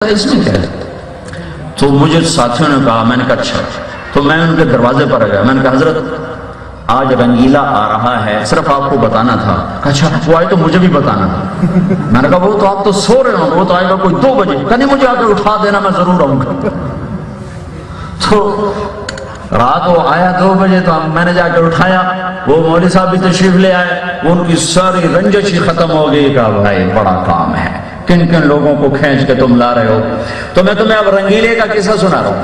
اس میں کیا ہے؟ تو مجھے ساتھیوں نے کہا، میں نے کہا اچھا، تو میں ان کے دروازے پر گیا، میں نے کہا حضرت آج رنگیلا آ رہا ہے، صرف آپ کو بتانا تھا۔ کہا اچھا وہ آئے تو مجھے بھی بتانا تھا۔ میں نے کہا وہ تو آپ تو سو رہے ہوں، وہ تو آئے گا کوئی 2 بجے، کہ نہیں مجھے آ کے اٹھا دینا، میں ضرور آؤں گا۔ تو رات وہ آیا 2 بجے، تو میں نے جا کے اٹھایا، وہ مولوی صاحب بھی تشریف لے آئے، وہ ان کی ساری رنجش ہی ختم ہو گئی۔ کہا بھائی بڑا کام ہے، کن کن لوگوں کو کھینچ کے تم لا رہے ہو۔ تو میں تمہیں اب رنگیلے کا قصہ سنا رہا ہوں۔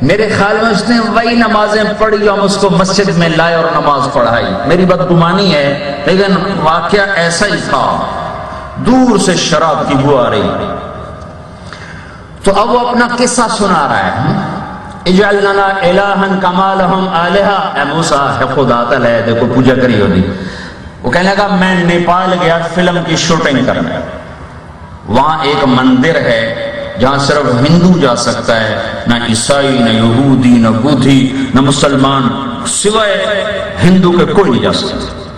میرے خیال میں اس نے وہی نمازیں پڑھی، ہم اس کو مسجد میں لائے اور نماز پڑھائی۔ میری بدگمانی ہے لیکن واقعہ ایسا ہی تھا، دور سے شراب کی بو آ رہی۔ تو اب وہ اپنا قصہ سنا رہا ہے، اجعل لنا الہا کما لہم آلہہ، اے موسیٰ ہے خدا تعالی ہے، دیکھو پوجا کری ہوگی۔ وہ کہنے لگا میں نیپال گیا فلم کی شوٹنگ کرنے، وہاں ایک مندر ہے جہاں صرف ہندو جا سکتا ہے، نہ عیسائی، نہ یہودی، نہ بدھی، نہ مسلمان، سوائے ہندو کے کوئی نہیں جا سکتا۔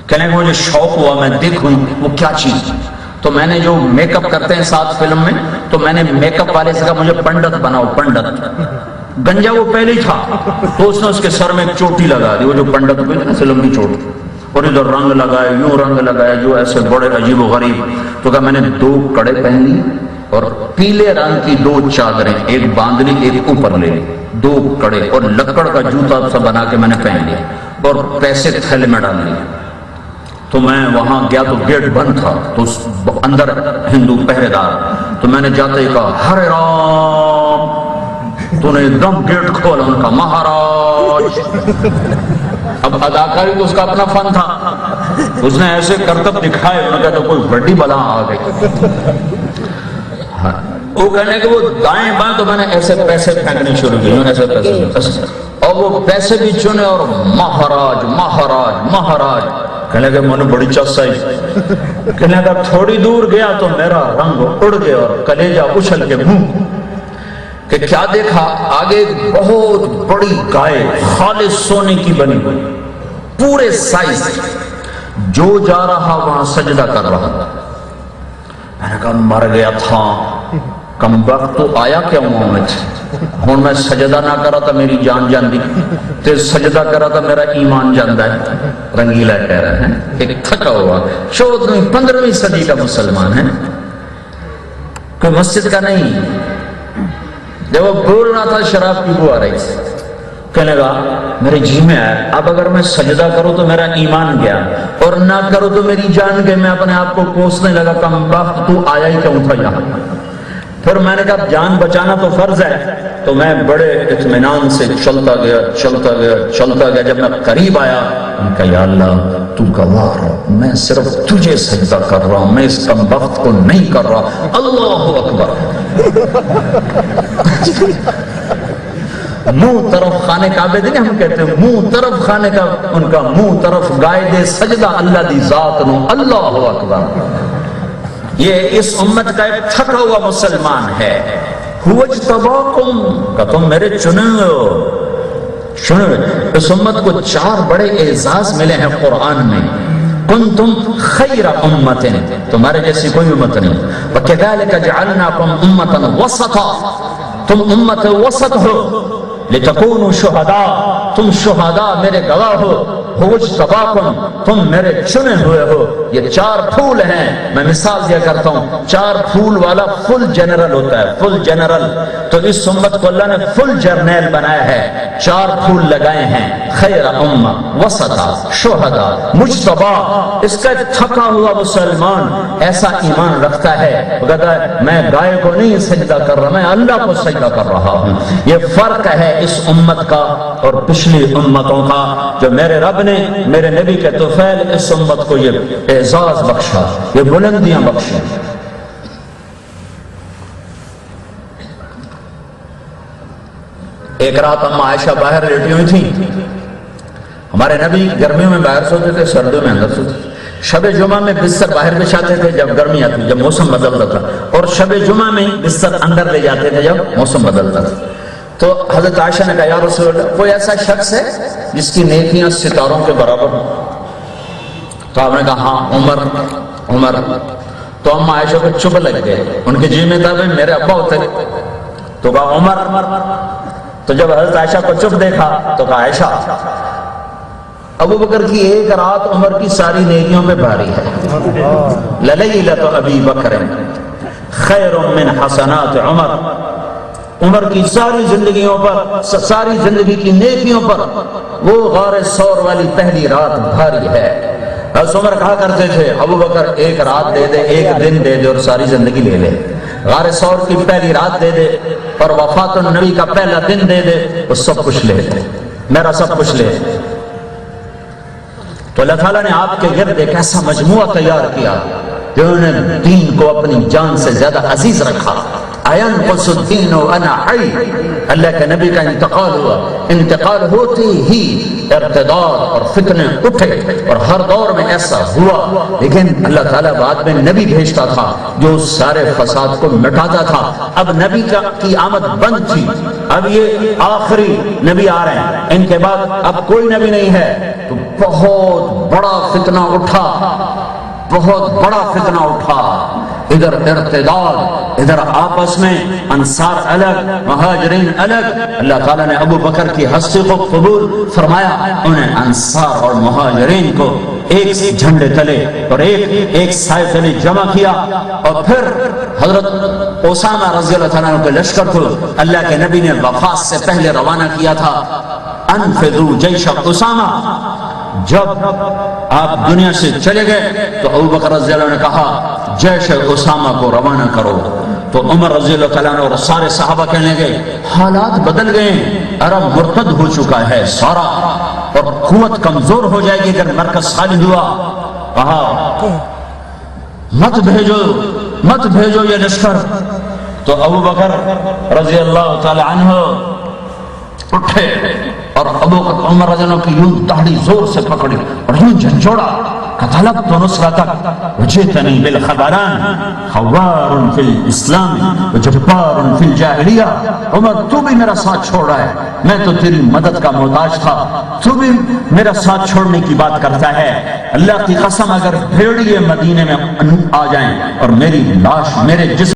کہنے کہ مجھے شوق ہوا میں دیکھوں وہ کیا چیز۔ تو میں نے جو میک اپ کرتے ہیں ساتھ فلم میں، تو میں نے میک اپ والے سے کہا مجھے پنڈت بناؤ، پنڈت۔ گنجا وہ پہلے ہی تھا، تو اس نے اس کے سر میں ایک چوٹی لگا دی، وہ جو پنڈت ہوئی نا فلم کی چوٹی، اور ادھر رنگ لگائے، یوں رنگ لگائے جو ایسے بڑے عجیب و غریب۔ تو کہا میں نے 2 کڑے پہن لی اور پیلے رنگ کی 2 چادریں، ایک باندھ لی ایک اوپر لے لی، 2 کڑے، اور لکڑ کا جوتا سا بنا کے میں نے پہن لیا اور پیسے تھیلے میں ڈال لیے۔ تو میں وہاں گیا تو گیٹ بند تھا، تو اندر ہندو پہرے دار، تو میں نے جاتے ہی کہا ہرے رام، تو نے ایک دم گیٹ کھولا، ان کا مہاراج۔ اب اداکاری تو اس کا اپنا فن تھا، اس نے ایسے کرتب دکھائے، انہوں نے کہا تو کوئی بڑی بلا آ گئی۔ وہ کہنے کہ وہ دائیں بائیں، تو میں نے ایسے پیسے پھینکنے شروع کیے، میں نے ایسے پیسے، اور وہ پیسے بھی چنے، اور مہاراج مہاراج مہاراج۔ کہنے کہ میں نے بڑی چس آئی۔ کہنے کہ تھوڑی دور گیا تو میرا رنگ اڑ گیا اور کلیجہ اچھل کے منہ، کہ کیا دیکھا، آگے بہت بڑی گائے خالص سونے کی بنی ہوئی، پورے سائز، جو جا رہا وہاں سجدہ کر رہا۔ میں نے کہا مر گیا تھا، کم وقت تو آیا کیا محمد، ہوں میں سجدہ نہ کرا تھا میری جان جاندی، تے سجدہ کرا تھا میرا ایمان جاندہ ہے۔ رنگیلا کہہ رہا ہے ایک تھکا ہوا 14ویں 15ویں صدی کا مسلمان ہے، کوئی مسجد کا نہیں۔ جب وہ بول رہا تھا شراب کی بو آ رہی تھی، کہنے لگا میرے جی میں آیا، اب اگر میں سجدہ کروں تو میرا ایمان گیا، اور نہ کروں تو میری جان گئی۔ میں اپنے آپ کو کوسنے لگا، کم وقت تو آیا ہی کیوں تھا یہاں۔ پھر میں نے کہا جان بچانا تو فرض ہے، تو میں بڑے اطمینان سے چلتا گیا چلتا گیا چلتا گیا۔ جب میں قریب آیا، میں کہا یا اللہ تو گواہ رہا، میں صرف تجھے سجدہ کر رہا ہوں، میں اس کم وقت کو نہیں کر رہا۔ اللہ اکبر۔ منہ طرف خانے کعبے دے، ہم کہتے ہیں منہ طرف خانے کا، ان کا منہ طرف گائے دے سجدہ اللہ دی ذات نو۔ اللہ اکبر۔ یہ اس امت کا ایک تھکا ہوا مسلمان ہے۔ هو اجتباکم، کہ تم میرے چنے ہو۔ سنو، اس امت کو 4 بڑے اعزاز ملے ہیں قرآن میں۔ کنتم خیر امت، تمہارے جیسی کوئی امت نہیں۔ وَكَذَلِكَ جَعَلْنَاكُمْ أُمَّةً وَسَطًا، تم امت وسط ہو۔ لِتَكُونُوا شُهَدَاءَ، تم شہداء میرے گواہ ہو۔ هُوَ اجْتَبَاكُمْ، تم میرے چنے ہوئے ہو۔ یہ 4 پھول ہیں، میں مثال دیا کرتا ہوں، 4 پھول والا فل جنرل ہوتا ہے، فل جنرل۔ تو اس امت کو اللہ نے فل جرنیل بنایا ہے، 4 پھول لگائے ہیں، خیر امہ، وسطا، شہداء، مجتبا۔ اس کا تھکا ہوا مسلمان ایسا ایمان رکھتا ہے، وہ کہتا ہے میں گائے کو نہیں سجدہ کر رہا، میں اللہ کو سجدہ کر رہا ہوں۔ یہ فرق ہے اس امت کا اور پچھلی امتوں کا، جو میرے رب نے میرے نبی کے طفیل اس امت کو یہ اعزاز بخشا، یہ بلندیاں بخشی۔ ایک رات اما عائشہ باہر لیٹی ہوئی تھی، ہمارے نبی گرمیوں میں باہر سوتے تھے، سردیوں میں اندر سوتے تھے۔ شب جمعہ میں بستر باہر بچھاتے تھے جب گرمی آتی، جب موسم بدلتا تھا، اور شب جمعہ میں بستر اندر لے جاتے تھے جب موسم بدلتا تھا۔ تو حضرت عائشہ نے کہا یا رسول اللہ، کوئی ایسا شخص ہے جس کی نیکیاں ستاروں کے برابر ہوں؟ تو آپ نے کہا ہاں عمر۔ تو اما عائشہ کو چپ لگ گئے، ان کے جی میں تھا بھائی میرے ابا ہوتے، تو کہا عمر، تو جب حضرت عائشہ کو چپ دیکھا تو کہا عائشہ، ابو بکر کی ایک رات عمر کی ساری نیکیوں پہ بھاری ہے، للیلۃ ابی بکر خیر من حسنات عمر، عمر کی ساری زندگیوں پر، ساری زندگی کی نیکیوں پر وہ غار ثور والی پہلی رات بھاری ہے۔ حضرت عمر کہا کرتے تھے ابو بکر ایک رات دے دے، ایک دن دے دے اور ساری زندگی لے لے، غار ثور کی پہلی رات دے دے اور وفات النبی کا پہلا دن دے دے، وہ سب کچھ لے لے، میرا سب کچھ لے۔ تو اللہ تعالیٰ نے آپ کے گرد ایک ایسا مجموعہ تیار کیا جنہوں نے دین کو اپنی جان سے زیادہ عزیز رکھا۔ اَيَنْقُصُ الدِّينُ وَأَنَا حَيٌّ، اللہ کے نبی کا انتقال ہوا، انتقال ہوتے ہی ارتداد اور فتنے اٹھے، اور ہر دور میں ایسا ہوا، لیکن اللہ تعالیٰ بعد میں نبی بھیجتا تھا جو سارے فساد کو مٹاتا تھا۔ اب نبی کی آمد بند تھی، اب یہ آخری نبی آ رہے ہیں، ان کے بعد اب کوئی نبی نہیں ہے، تو بہت بڑا فتنہ اٹھا، بہت بڑا فتنہ اٹھا، ادھر ارتداد، ادھر آپس میں انصار الگ، مہاجرین الگ۔ اللہ تعالیٰ نے ابو بکر کی ہستی کو قبول فرمایا، انہیں انصار اور مہاجرین کو ایک جھنڈے تلے اور ایک سائے تلے جمع کیا، اور پھر حضرت اسامہ رضی اللہ تعالیٰ عنہ کے لشکر کو اللہ کے نبی نے وفات سے پہلے روانہ کیا تھا۔ انفذوا جیش اسامہ، جب آپ دنیا سے چلے گئے تو ابو بکر رضی اللہ عنہ نے کہا جیش اسامہ کو روانہ کرو، تو عمر رضی اللہ تعالیٰ عنہ اور سارے صحابہ کہنے لگے حالات بدل گئے، عرب مرتد ہو چکا ہے سارا، اور قوت کمزور ہو جائے گی اگر مرکز خالی ہوا۔ کہا مت بھیجو یہ لشکر۔ تو ابو بکر رضی اللہ تعالیٰ عنہ اٹھے اور عمر رضی اللہ عنہ کی یوں داڑھی زور سے پکڑی اور یوں جھنجھوڑا، طلبت نصرتک وجئتنی بالخبران، خوار فی الاسلام وجبار فی الجاہلیہ۔ عمر تو بھی میرا ساتھ چھوڑ رہا ہے، میں تو تیری مدد کا محتاج تھا، تو بھی میرا ساتھ چھوڑنے کی بات کرتا ہے۔ اللہ کی قسم اگر بھیڑیے مدینے میں آ جائیں اور میری لاش میرے جسم